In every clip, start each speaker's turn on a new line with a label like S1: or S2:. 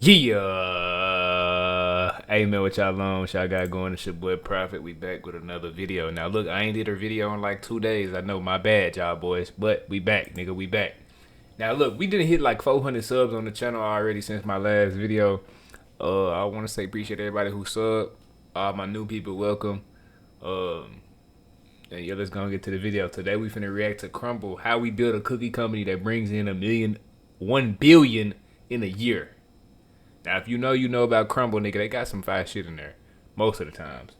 S1: Yeah. Hey man, what y'all on? What y'all got going? It's your boy Prophet. We back with another video. Now look, I ain't did a video in like 2 days. I know, my bad, y'all boys. But we back, nigga. We back. Now look, we didn't hit like 400 subs on the channel already since my last video. I want to say appreciate everybody who subbed. All my new people, welcome. And yeah, let's go get to the video. Today we finna react to Crumbl, how we build a cookie company that brings in $1 billion in a year. Now, if you know about Crumbl, nigga, they got some fire shit in there. Most of the times.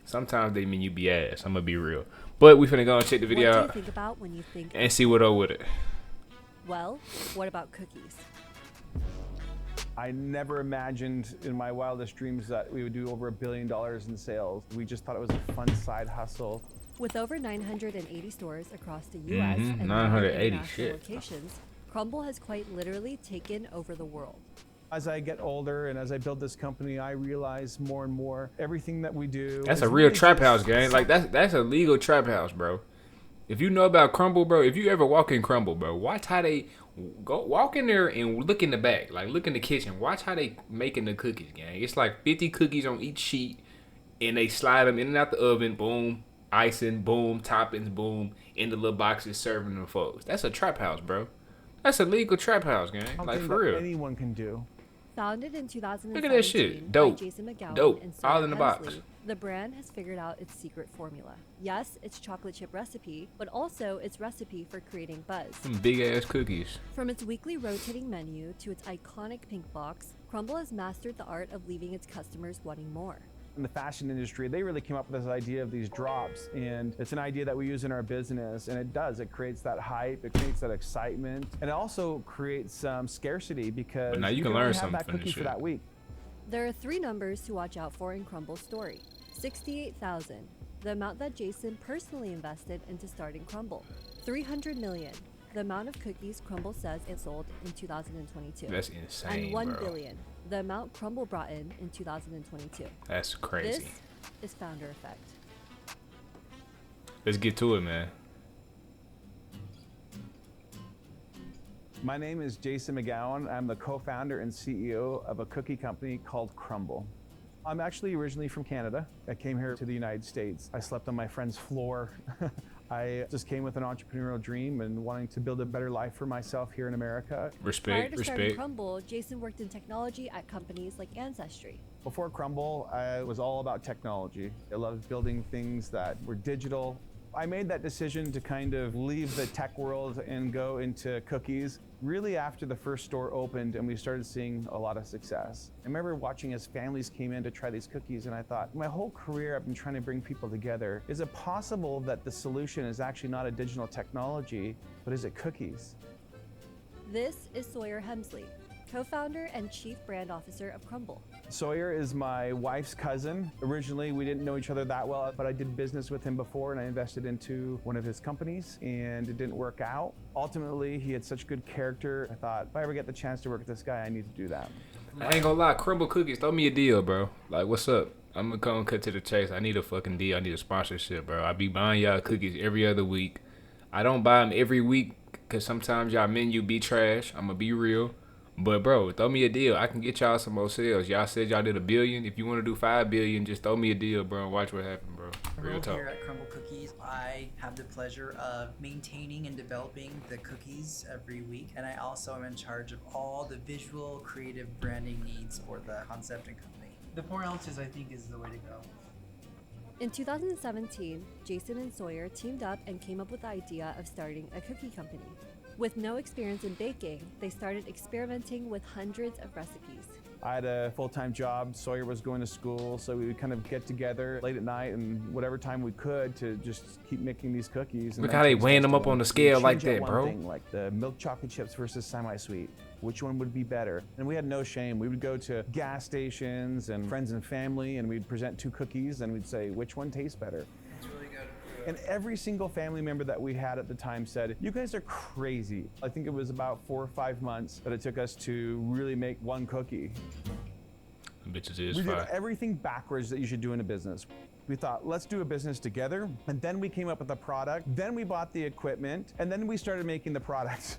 S1: Sometimes they mean you be ass. I'm gonna be real. But we finna go and check the video out.
S2: What do you think about when you think
S1: and see what up with it.
S2: Well, what about cookies?
S3: I never imagined in my wildest dreams that we would do over $1 billion in sales. We just thought it was a fun side hustle.
S2: With over 980 stores across the U.S. and
S1: 980
S2: international
S1: shit.
S2: locations, Crumbl has quite literally taken over the world.
S3: As I get older and as I build this company, I realize more and more everything that we do.
S1: That's
S3: is
S1: a real
S3: really
S1: trap
S3: just
S1: house, gang. Like that's a legal trap house, bro. If you know about Crumbl, bro, if you ever walk in Crumbl, bro, watch how they go walk in there and look in the back, like look in the kitchen. Watch how they making the cookies, gang. It's like 50 cookies on each sheet, and they slide them in and out the oven. Boom, icing, boom, toppings, boom, in the little boxes, serving them folks. That's a trap house, bro. That's a legal trap house, gang. Like
S3: something
S1: for
S3: that
S1: real.
S3: anyone can do.
S2: Founded in 2017
S1: Look at that shit.
S2: by
S1: Dope.
S2: Jason McGowan
S1: Dope.
S2: and
S1: All
S2: Sarah
S1: in the box.
S2: Hemsley, the brand has figured out its secret formula. Yes, it's chocolate chip recipe, but also its recipe for creating buzz.
S1: Some big ass cookies.
S2: From its weekly rotating menu to its iconic pink box, Crumbl has mastered the art of leaving its customers wanting more.
S3: In the fashion industry, they really came up with this idea of these drops, and it's an idea that we use in our business, and it creates that hype, it creates that excitement, and it also creates some scarcity because
S1: But now you can
S3: only
S1: learn
S3: have
S1: something
S3: that
S1: from this
S3: cookie for
S1: shit.
S3: that week.
S2: There are 3 numbers to watch out for in Crumbl's story. 68,000, the amount that Jason personally invested into starting Crumbl. 300 million, the amount of cookies Crumbl says it sold in 2022.
S1: That's insane,
S2: And 1
S1: bro.
S2: billion, the amount Crumbl brought in 2022.
S1: That's crazy.
S2: This is founder effect.
S1: Let's get to it, man.
S3: My name is Jason McGowan. I'm the co-founder and CEO of a cookie company called Crumbl. I'm actually originally from Canada. I came here to the United States. I slept on my friend's floor. I just came with an entrepreneurial dream and wanting to build a better life for myself here in America.
S2: Prior
S1: Respect,
S2: to starting
S1: respect.
S2: Crumbl, Jason worked in technology at companies like Ancestry.
S3: Before Crumbl, I was all about technology. I loved building things that were digital. I made that decision to kind of leave the tech world and go into cookies really after the first store opened and we started seeing a lot of success. I remember watching as families came in to try these cookies, and I thought, my whole career I've been trying to bring people together. Is it possible that the solution is actually not a digital technology, but is it cookies?
S2: This is Sawyer Hemsley, co-founder and chief brand officer of Crumbl.
S3: Sawyer is my wife's cousin. Originally, we didn't know each other that well, but I did business with him before and I invested into one of his companies and it didn't work out. Ultimately, he had such good character. I thought, if I ever get the chance to work with this guy, I need to do that.
S1: I ain't gonna lie, Crumbl cookies, throw me a deal, bro. Like, what's up? I'm gonna come cut to the chase. I need a fucking deal. I need a sponsorship, bro. I be buying y'all cookies every other week. I don't buy them every week because sometimes y'all menu be trash. I'm gonna be real. But bro, throw me a deal. I can get y'all some more sales. Y'all said y'all did $1 billion. If you want to do $5 billion, just throw me a deal, bro. And watch what happens, bro. Real talk.
S4: Here at Crumbl Cookies, I have the pleasure of maintaining and developing the cookies every week, and I also am in charge of all the visual, creative branding needs for the concept and company. The 4 ounces, I think, is the way to go.
S2: In 2017, Jason and Sawyer teamed up and came up with the idea of starting a cookie company. With no experience in baking, they started experimenting with hundreds of recipes.
S3: I had a full-time job. Sawyer was going to school, so we would kind of get together late at night and whatever time we could to just keep making these cookies. And
S1: Look how they weighing them up on the scale like that, bro.
S3: Like the milk chocolate chips versus semi-sweet. Which one would be better? And we had no shame. We would go to gas stations and friends and family, and we'd present 2 cookies, and we'd say, which one tastes better?
S4: It's really good.
S3: And every single family member that we had at the time said, you guys are crazy. I think it was about 4 or 5 months that it took us to really make one cookie.
S1: Bitches is
S3: We did
S1: fire.
S3: everything backwards that you should do in a business. We thought, let's do a business together. And then we came up with a product. Then we bought the equipment. And then we started making the product.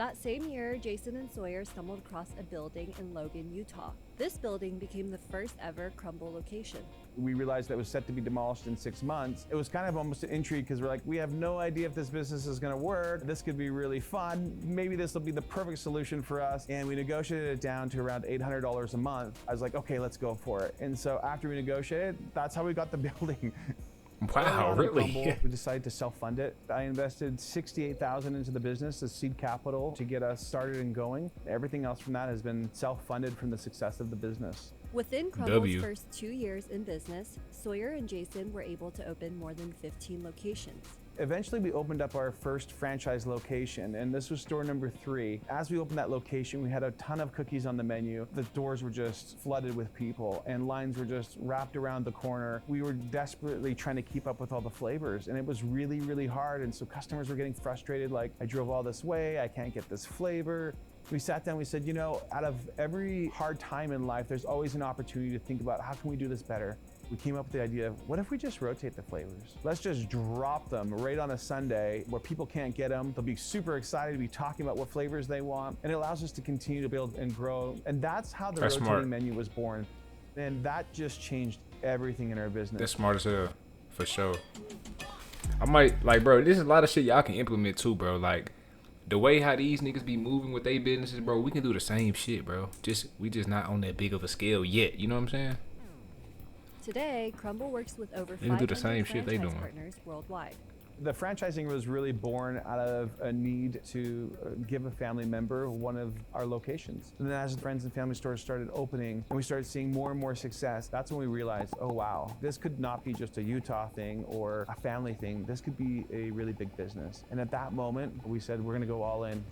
S2: That same year, Jason and Sawyer stumbled across a building in Logan, Utah. This building became the first ever Crumbl location.
S3: We realized that it was set to be demolished in 6 months. It was kind of almost an intrigue because we're like, we have no idea if this business is going to work. This could be really fun. Maybe this will be the perfect solution for us. And we negotiated it down to around $800 a month. I was like, okay, let's go for it. And so after we negotiated, that's how we got the building.
S1: Wow, really?
S3: Crumbl, we decided to self-fund it. I invested $68,000 into the business as seed capital to get us started and going. Everything else from that has been self-funded from the success of the business.
S2: Within Crumbl's first 2 years in business, Sawyer and Jason were able to open more than 15 locations.
S3: Eventually, we opened up our first franchise location, and this was store number 3. As we opened that location, we had a ton of cookies on the menu. The doors were just flooded with people, and lines were just wrapped around the corner. We were desperately trying to keep up with all the flavors, and it was really, really hard. And so customers were getting frustrated, like, I drove all this way, I can't get this flavor. We sat down, we said, you know, out of every hard time in life, there's always an opportunity to think about how can we do this better? We came up with the idea of, what if we just rotate the flavors? Let's just drop them right on a Sunday where people can't get them. They'll be super excited to be talking about what flavors they want. And it allows us to continue to build and grow. And that's how the rotating menu was born. And that just changed everything in our business.
S1: That's smart as hell, for sure. I might, like, bro, this is a lot of shit y'all can implement too, bro. Like, the way how these niggas be moving with their businesses, bro, we can do the same shit, bro. We just not on that big of a scale yet. You know what I'm saying?
S2: Today, Crumbl works with over 500 franchise partners worldwide.
S3: The franchising was really born out of a need to give a family member one of our locations. And then as the friends and family stores started opening and we started seeing more and more success, that's when we realized, oh wow, this could not be just a Utah thing or a family thing. This could be a really big business. And at that moment, we said, we're gonna go all in.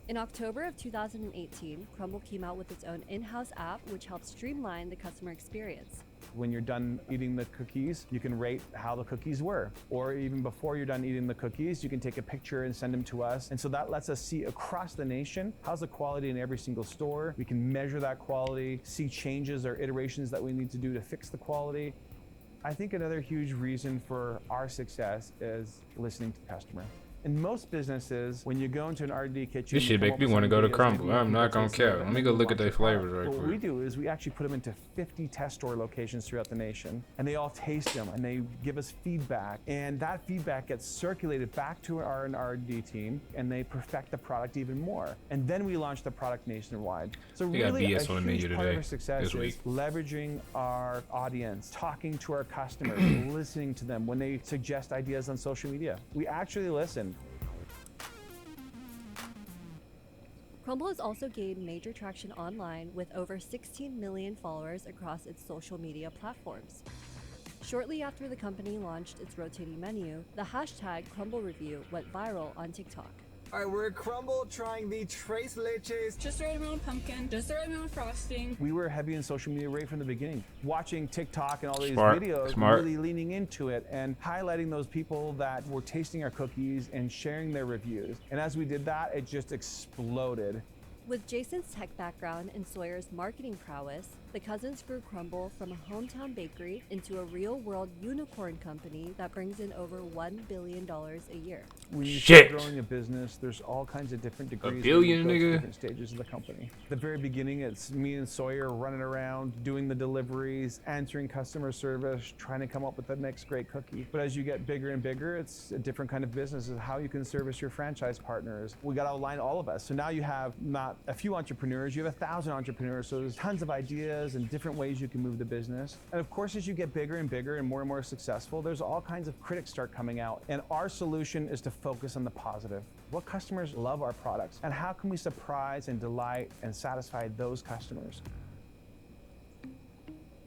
S2: In October of 2018, Crumbl came out with its own in-house app, which helps streamline the customer experience.
S3: When you're done eating the cookies, you can rate how the cookies were. Or even before you're done eating the cookies, you can take a picture and send them to us. And so that lets us see across the nation, how's the quality in every single store. We can measure that quality, see changes or iterations that we need to do to fix the quality. I think another huge reason for our success is listening to the customer. In most businesses, when you go into an R&D kitchen,
S1: this shit make me want to go to Crumbl. I'm not gonna care. Let me go look at their flavors right quick.
S3: What we do is we actually put them into 50 test store locations throughout the nation, and they all taste them and they give us feedback, and that feedback gets circulated back to our R&D team, and they perfect the product even more. And then we launch the product nationwide. So really, a huge part of our success is leveraging our audience, talking to our customers, listening to them when they suggest ideas on social media. We actually listen.
S2: Crumbl has also gained major traction online with over 16 million followers across its social media platforms. Shortly after the company launched its rotating menu, the hashtag #CrumblReview went viral on TikTok.
S5: All right, we're at Crumbl trying the Tres Leches.
S6: Just the right amount of pumpkin, just the right amount of frosting.
S3: We were heavy in social media right from the beginning. Watching TikTok and all these videos, really leaning into it and highlighting those people that were tasting our cookies and sharing their reviews. And as we did that, it just exploded.
S2: With Jason's tech background and Sawyer's marketing prowess, the cousins grew Crumbl from a hometown bakery into a real-world unicorn company that brings in over $1 billion a year.
S3: When you start growing a business, there's all kinds of different degrees.
S1: $1 billion, nigga.
S3: Different stages of the company. At the very beginning, it's me and Sawyer running around, doing the deliveries, answering customer service, trying to come up with the next great cookie. But as you get bigger and bigger, it's a different kind of business of how you can service your franchise partners. We got to align all of us. So now you have not a few entrepreneurs, you have 1,000 entrepreneurs. So there's tons of ideas and different ways you can move the business. And of course, as you get bigger and bigger and more successful, there's all kinds of critics start coming out. And our solution is to focus on the positive. What customers love our products, and how can we surprise and delight and satisfy those customers?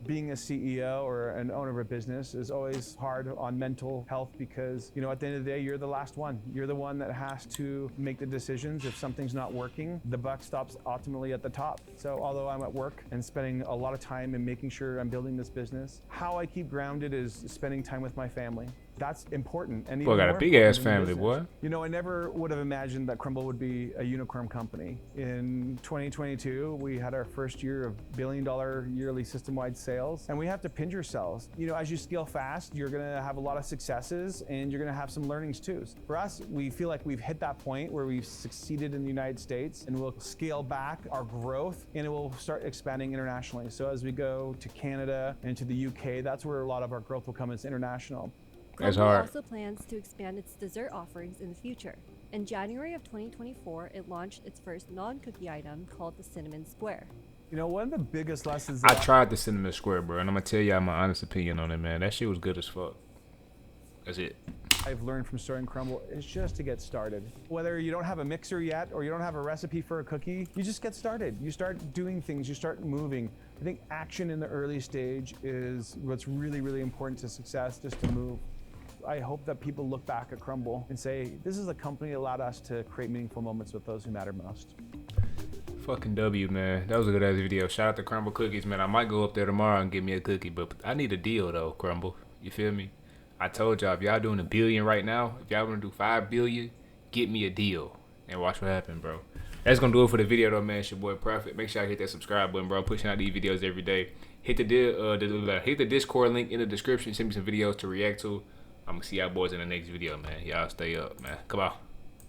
S3: Being a CEO or an owner of a business is always hard on mental health because, you know, at the end of the day, you're the last one. You're the one that has to make the decisions. If something's not working, the buck stops ultimately at the top. So although I'm at work and spending a lot of time in making sure I'm building this business, how I keep grounded is spending time with my family. That's important. And
S1: Boy,
S3: even
S1: got a
S3: more
S1: big ass
S3: important in
S1: family,
S3: business.
S1: boy.
S3: You know, I never would have imagined that Crumbl would be a unicorn company. In 2022, we had our first year of $1 billion yearly system-wide sales, and we have to pinch ourselves. You know, as you scale fast, you're gonna have a lot of successes and you're gonna have some learnings too. For us, we feel like we've hit that point where we've succeeded in the United States, and we'll scale back our growth and it will start expanding internationally. So as we go to Canada and to the UK, that's where a lot of our growth will come, is international.
S1: That's
S2: Crumbl
S1: hard.
S2: also plans to expand its dessert offerings in the future. In January of 2024, it launched its first non-cookie item called the Cinnamon Square.
S3: You know, one of the biggest lessons
S1: I
S3: that
S1: tried the cinnamon square, bro, and I'm gonna tell y'all my honest opinion on it, man. That shit was good as fuck. That's it.
S3: I've learned from starting Crumbl is just to get started. Whether you don't have a mixer yet or you don't have a recipe for a cookie, you just get started. You start doing things, you start moving. I think action in the early stage is what's really, really important to success, just to move. I hope that people look back at Crumbl and say, this is a company that allowed us to create meaningful moments with those who matter most.
S1: Fucking W, man. That was a good ass video. Shout out to Crumbl Cookies, man. I might go up there tomorrow and get me a cookie, but I need a deal though, Crumbl. You feel me? I told y'all, if y'all doing $1 billion right now, if y'all want to do $5 billion, get me a deal and watch what happens, bro. That's gonna do it for the video though, man. It's your boy Profit. Make sure I hit that subscribe button, bro. I'm pushing out these videos every day. Hit the Discord link in the description. Send me some videos to react to. I'm gonna see y'all boys in the next video, man. Y'all stay up, man. Come on.